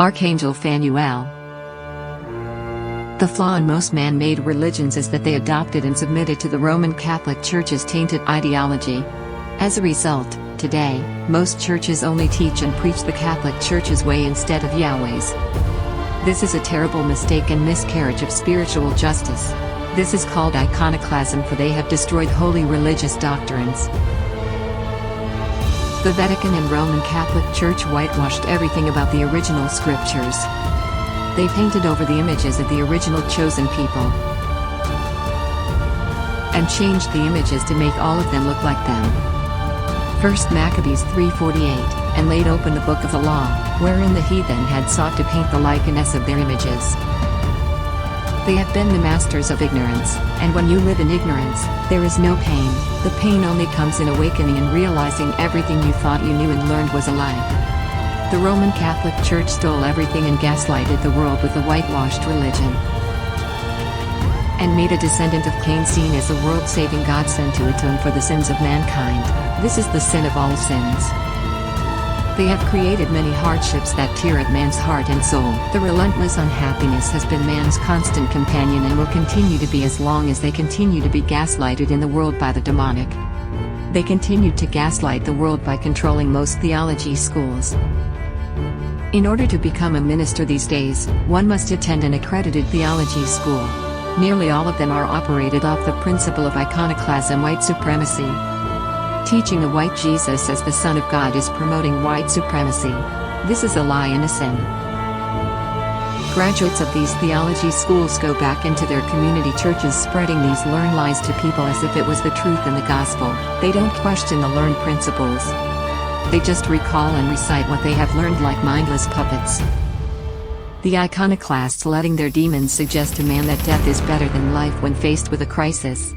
Archangel Phanuel. The flaw in most man-made religions is that they adopted and submitted to the Roman Catholic Church's tainted ideology. As a result, today, most churches only teach and preach the Catholic Church's way instead of Yahweh's. This is a terrible mistake and miscarriage of spiritual justice. This is called iconoclasm, for they have destroyed holy religious doctrines. The Vatican and Roman Catholic Church whitewashed everything about the original scriptures. They painted over the images of the original chosen people and changed the images to make all of them look like them. 1 Maccabees 3:48, and laid open the book of the law, wherein the heathen had sought to paint the likeness of their images. They have been the masters of ignorance, and when you live in ignorance, there is no pain. The pain only comes in awakening and realizing everything you thought you knew and learned was a lie. The Roman Catholic Church stole everything and gaslighted the world with a whitewashed religion, and made a descendant of Cain seen as a world-saving godsend to atone for the sins of mankind. This is the sin of all sins. They have created many hardships that tear at man's heart and soul. The relentless unhappiness has been man's constant companion and will continue to be as long as they continue to be gaslighted in the world by the demonic. They continued to gaslight the world by controlling most theology schools. In order to become a minister these days, one must attend an accredited theology school. Nearly all of them are operated off the principle of iconoclasm, white supremacy. Teaching a white Jesus as the Son of God is promoting white supremacy. This is a lie and a sin. Graduates of these theology schools go back into their community churches spreading these learned lies to people as if it was the truth in the gospel. They don't question the learned principles. They just recall and recite what they have learned like mindless puppets. The iconoclasts letting their demons suggest to man that death is better than life when faced with a crisis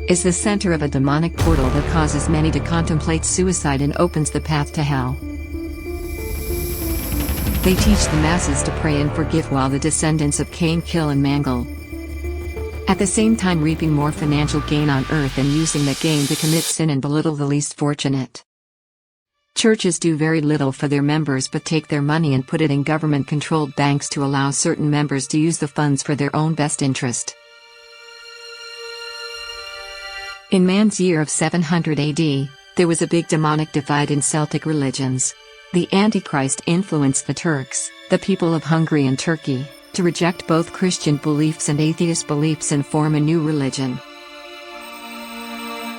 is the center of a demonic portal that causes many to contemplate suicide and opens the path to hell. They teach the masses to pray and forgive while the descendants of Cain kill and mangle, at the same time reaping more financial gain on earth and using that gain to commit sin and belittle the least fortunate. Churches do very little for their members but take their money and put it in government-controlled banks to allow certain members to use the funds for their own best interest. In man's year of 700 AD, there was a big demonic divide in Celtic religions. The Antichrist influenced the Turks, the people of Hungary and Turkey, to reject both Christian beliefs and atheist beliefs and form a new religion.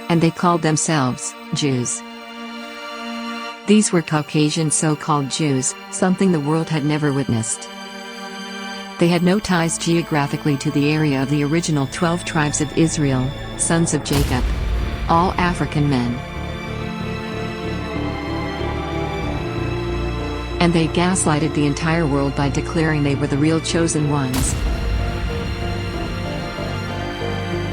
And they called themselves Jews. These were Caucasian so-called Jews, something the world had never witnessed. They had no ties geographically to the area of the original 12 tribes of Israel, sons of Jacob. All African men. And they gaslighted the entire world by declaring they were the real chosen ones,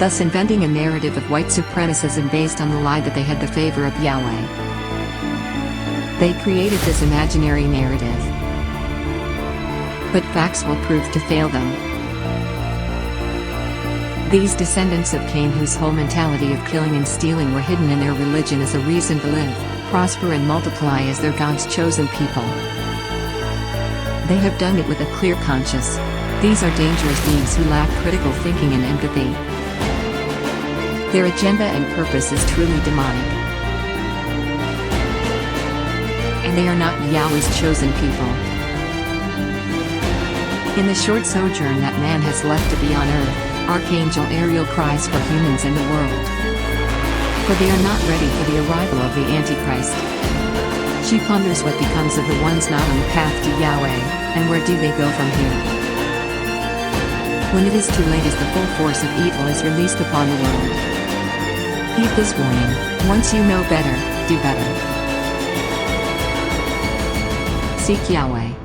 thus inventing a narrative of white supremacism based on the lie that they had the favor of Yahweh. They created this imaginary narrative, but facts will prove to fail them. These descendants of Cain, whose whole mentality of killing and stealing were hidden in their religion as a reason to live, prosper and multiply as their God's chosen people. They have done it with a clear conscience. These are dangerous beings who lack critical thinking and empathy. Their agenda and purpose is truly demonic. And they are not Yahweh's chosen people. In the short sojourn that man has left to be on earth, Archangel Ariel cries for humans in the world, for they are not ready for the arrival of the Antichrist. She ponders what becomes of the ones not on the path to Yahweh, and where do they go from here? When it is too late, as the full force of evil is released upon the world. Heed this warning: once you know better, do better. Seek Yahweh.